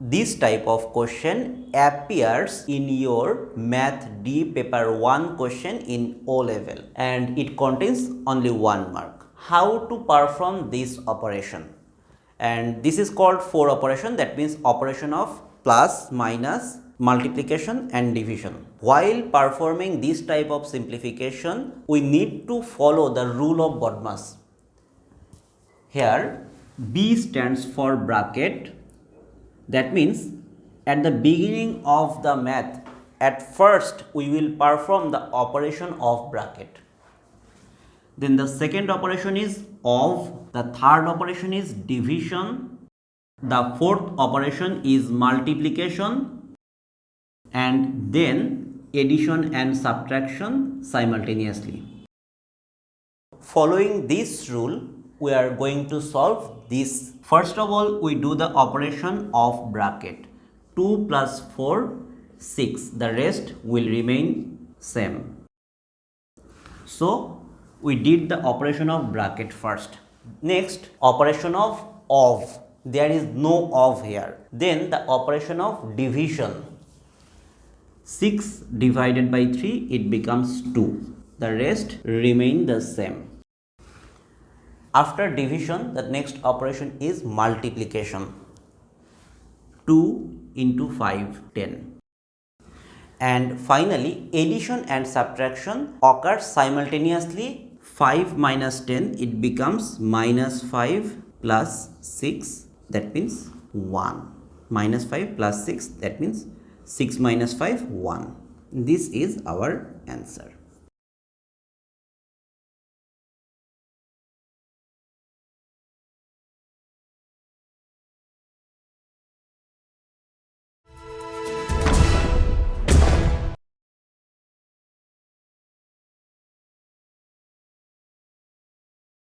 This type of question appears in your Math D paper 1 question in O level and it contains only 1 mark. How to perform this operation? And this is called 4 operation, that means operation of plus, minus, multiplication and division. While performing this type of simplification, we need to follow the rule of Bodmas. Here B stands for bracket. That means at the beginning of the math, at first we will perform the operation of bracket. Then the second operation is of, the third operation is division, the fourth operation is multiplication, and then addition and subtraction simultaneously. Following this rule, we are going to solve this. First of all, we do the operation of bracket. 2 plus 4, 6. The rest will remain same. So, we did the operation of bracket first. Next, operation of. There is no of here. Then the operation of division. 6 divided by 3, it becomes 2. The rest remain the same. After division, the next operation is multiplication. 2 into 5, 10. And finally, addition and subtraction occurs simultaneously. 5 minus 10, it becomes minus 5 plus 6, that means 1. Minus 5 plus 6, that means 6 minus 5, 1. This is our answer.